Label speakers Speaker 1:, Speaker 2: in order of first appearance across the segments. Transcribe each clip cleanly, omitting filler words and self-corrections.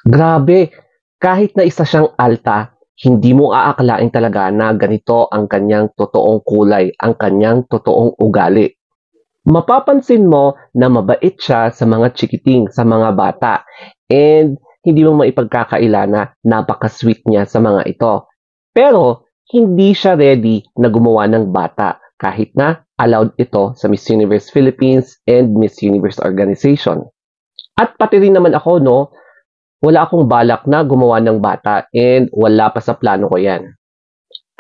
Speaker 1: Grabe, kahit na isa siyang alta, hindi mo aakalain talaga na ganito ang kanyang totoong kulay, ang kanyang totoong ugali. Mapapansin mo na mabait siya sa mga chikiting, sa mga bata, and hindi mo maipagkakaila na napaka-sweet niya sa mga ito. Pero hindi siya ready na gumawa ng bata kahit na allowed ito sa Miss Universe Philippines and Miss Universe Organization. At pati rin naman ako, no, wala akong balak na gumawa ng bata and wala pa sa plano ko yan.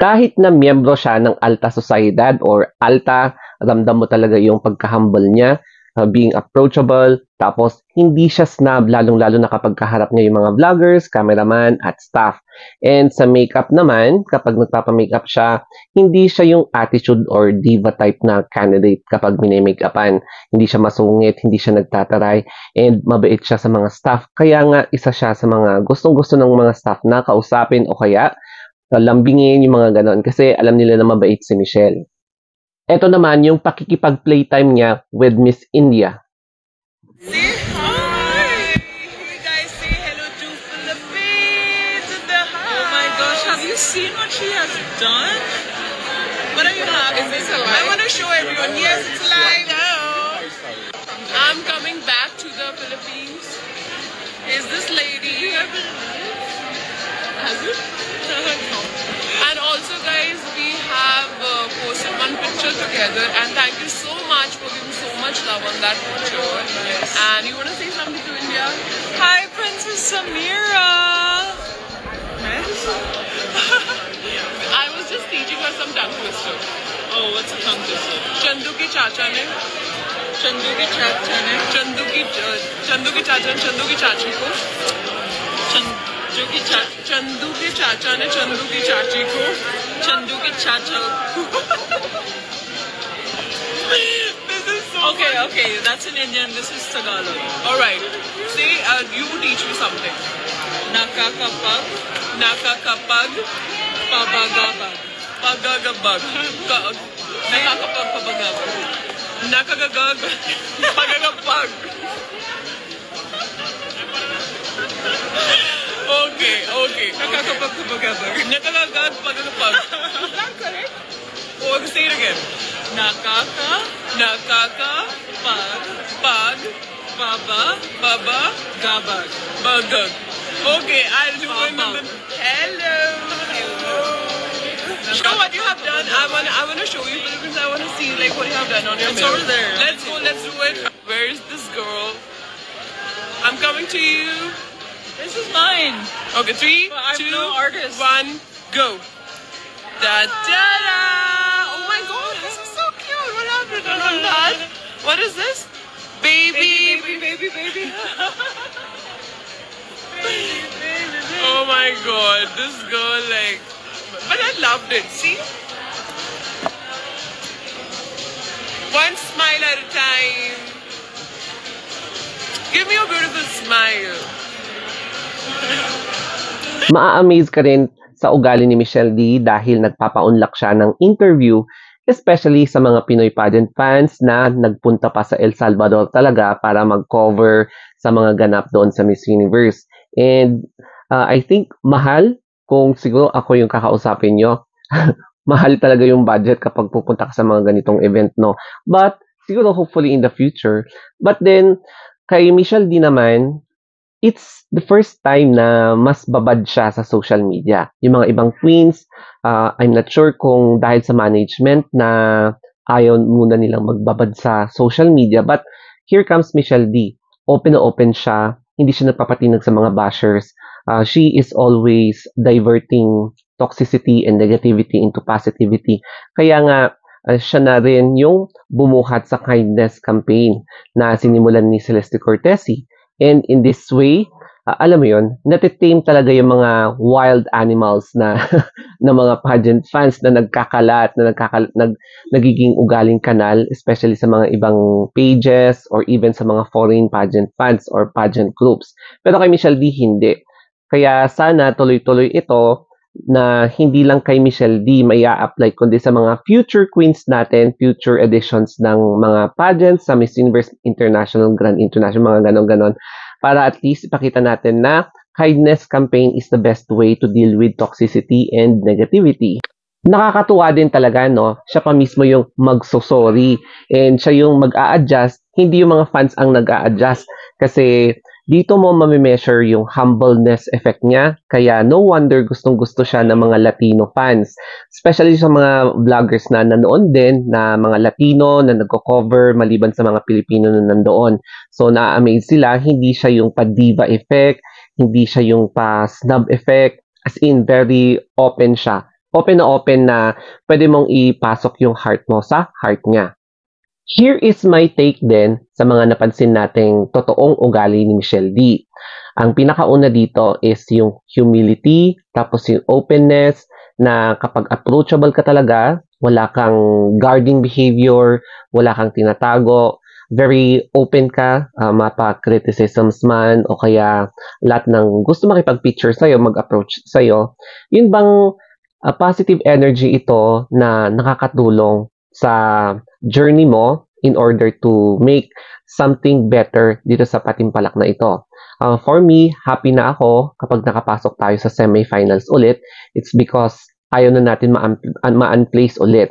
Speaker 1: Kahit na miyembro siya ng Alta Sociedad or Alta, ramdam mo talaga yung pagka-humble niya, being approachable, tapos hindi siya snob, lalong-lalo na kapag kaharap niya yung mga vloggers, cameraman, at staff. And sa makeup naman, kapag nagpapa-makeup siya, hindi siya yung attitude or diva type na candidate kapag mini-makeupan. Hindi siya masungit, hindi siya nagtataray, and mabait siya sa mga staff. Kaya nga, isa siya sa mga gustong-gusto ng mga staff na kausapin o kaya lambingin yung mga ganon kasi alam nila na mabait si Michelle. Ito naman yung pakikipag-playtime niya with Miss India.
Speaker 2: Say hi! You guys say hello to Philippines in the house. Oh my gosh, have you seen what she has done? What are you having? Is this a live? I want to show everyone. Yes, it's live. I'm coming back to the Philippines. Is this lady? Has it? And also guys, we have posted one picture together and thank you so much for giving so much love on that picture. Yes. And you want to say something to India? Hi Princess Samira! I was just teaching her some tongue twister. Oh, what's a tongue twister? Chandu ki chacha ne Chandu ki chacha ne Chandu ki chacha Chandu ki chachi ko Chandu के चाचा ने चंदू की चाची को चंदू के चाचा This is so okay funny. Okay, that's in Indian, this is Tagalog. Alright, say you teach me something. Nakakapag pabagabag pagagabag nakakapag pabagabag nakagagag pagagapag. Okay. Nakakapag-pagagabag. Nakakagag-pagagapag. Is that correct? Oh, say it again. Baba, bagag. Okay, I'll do it. Hello. Show what you have done. I wanna show you because I wanna see like what you have done on your mirror. It's over there. Let's go. Let's do it. Where is this girl? I'm coming to you. This is mine. Okay, 3, 2, no 1, go. Da da da! Oh my god, this is so cute. What happened on that? What is this? Baby. Oh my god, this girl like. But I loved it. See? One smile at a time. Give me a beautiful smile.
Speaker 1: Maa-amaze ka rin sa ugali ni Michelle D dahil nagpapaunlak siya ng interview, especially sa mga Pinoy pageant fans na nagpunta pa sa El Salvador talaga para mag-cover sa mga ganap doon sa Miss Universe. And I think mahal kung siguro ako yung kakausapin nyo. Mahal talaga yung budget kapag pupunta ka sa mga ganitong event, no? But siguro hopefully in the future. But then, kay Michelle D naman, it's the first time na mas babad siya sa social media. Yung mga ibang queens, I'm not sure kung dahil sa management na ayaw muna nilang magbabad sa social media. But here comes Michelle D. Open na open siya. Hindi siya nagpapatinag sa mga bashers. She is always diverting toxicity and negativity into positivity. Kaya nga, siya na rin yung bumuhat sa kindness campaign na sinimulan ni Celeste Cortesi. And in this way, alam mo yun, natitame talaga yung mga wild animals na na mga pageant fans na nagkakalat, nagiging ugaling kanal, especially sa mga ibang pages or even sa mga foreign pageant fans or pageant groups. Pero kay Michelle D, hindi. Kaya sana tuloy-tuloy ito na hindi lang kay Michelle D may apply kundi sa mga future queens natin, future editions ng mga pageants sa Miss Universe International, Grand International, mga ganon-ganon, para at least ipakita natin na kindness campaign is the best way to deal with toxicity and negativity. Nakakatuwa din talaga, no? Siya pa mismo yung magsosorry and siya yung mag-a-adjust, hindi yung mga fans ang nag-a-adjust. Kasi dito mo mamimeasure yung humbleness effect niya. Kaya no wonder gustong-gusto siya ng mga Latino fans. Especially sa mga vloggers na nanoon din, na mga Latino na nagko-cover maliban sa mga Pilipino na nandoon. So na-amaze sila, hindi siya yung pa-diva effect, hindi siya yung pa-snub effect. As in, very open siya. Open na pwede mong ipasok yung heart mo sa heart niya. Here is my take din sa mga napansin nating totoong ugali ni Michelle D. Ang pinakauna dito is yung humility, tapos yung openness, na kapag approachable ka talaga, wala kang guarding behavior, wala kang tinatago, very open ka, mapa-criticisms man, o kaya lahat ng gusto makipag-picture sa'yo, mag-approach sa'yo. Yun bang positive energy ito na nakakatulong sa journey mo in order to make something better dito sa patimpalak na ito. For me, happy na ako kapag nakapasok tayo sa semifinals ulit. It's because ayaw na natin ma-unplace ulit.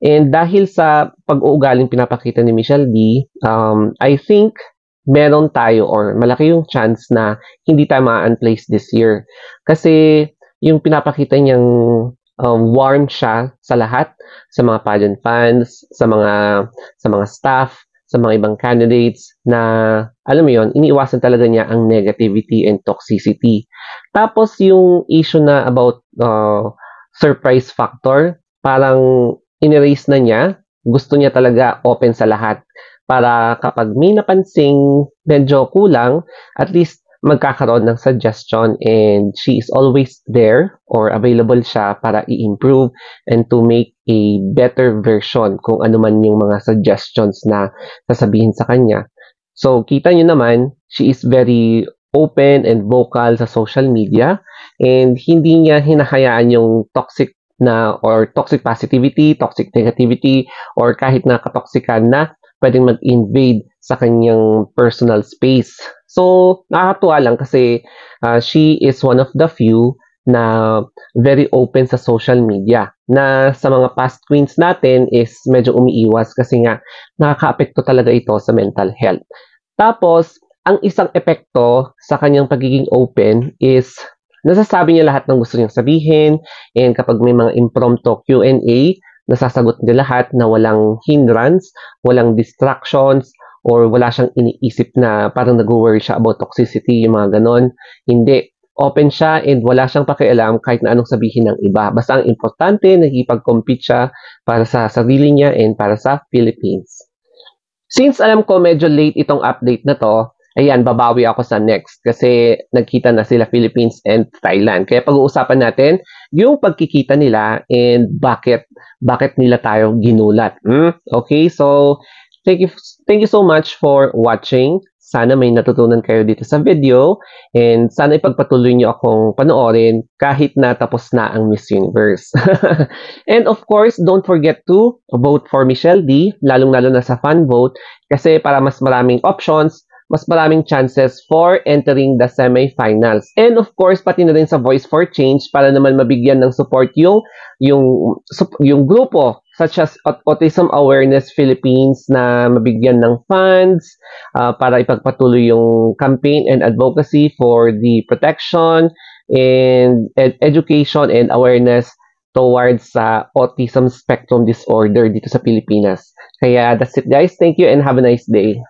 Speaker 1: And dahil sa pag-uugaling pinapakita ni Michelle D, I think meron tayo or malaki yung chance na hindi tayo ma-unplace this year. Kasi yung pinapakita niyang warm siya sa lahat, sa mga pageant fans, sa mga staff, sa mga ibang candidates, na alam mo yon, iniiwasan talaga niya ang negativity and toxicity. Tapos yung issue na about surprise factor, parang inerase na niya, gusto niya talaga open sa lahat para kapag may napansing medyo kulang, at least magkakaroon ng suggestion, and she is always there or available siya para i-improve and to make a better version kung ano man yung mga suggestions na sasabihin sa kanya. So, kita nyo naman, she is very open and vocal sa social media, and hindi niya hinahayaan yung toxic na or toxic positivity, toxic negativity, or kahit na katoksikan na pwedeng mag-invade sa kanyang personal space. So, nakakatuwa lang kasi she is one of the few na very open sa social media, na sa mga past queens natin is medyo umiiwas kasi nga nakaka-apekto talaga ito sa mental health. Tapos, ang isang epekto sa kanyang pagiging open is nasasabi niya lahat ng gusto niyang sabihin, and kapag may mga impromptu Q&A, nasasagot niya lahat na walang hindrance, walang distractions, or wala siyang iniisip na parang nag-worry siya about toxicity, yung mga ganon. Hindi. Open siya and wala siyang pakialam kahit na anong sabihin ng iba. Basta ang importante, nagkipag-compete siya para sa sarili niya and para sa Philippines. Since alam ko medyo late itong update na to, ayan, babawi ako sa next kasi nagkita na sila Philippines and Thailand. Kaya pag-uusapan natin yung pagkikita nila and bakit nila tayo ginulat. Okay, so thank you so much for watching. Sana may natutunan kayo dito sa video, and sana ipagpatuloy niyo akong panoorin kahit na tapos na ang Miss Universe. And of course, don't forget to vote for Michelle D, lalong-lalo na sa fan vote, kasi para mas maraming options, mas maraming chances for entering the semi-finals. And of course, pati na rin sa Voice for Change para naman mabigyan ng support yung grupo such as Autism Awareness Philippines, na mabigyan ng funds para ipagpatuloy yung campaign and advocacy for the protection and education and awareness towards autism spectrum disorder dito sa Pilipinas. Kaya that's it guys. Thank you and have a nice day.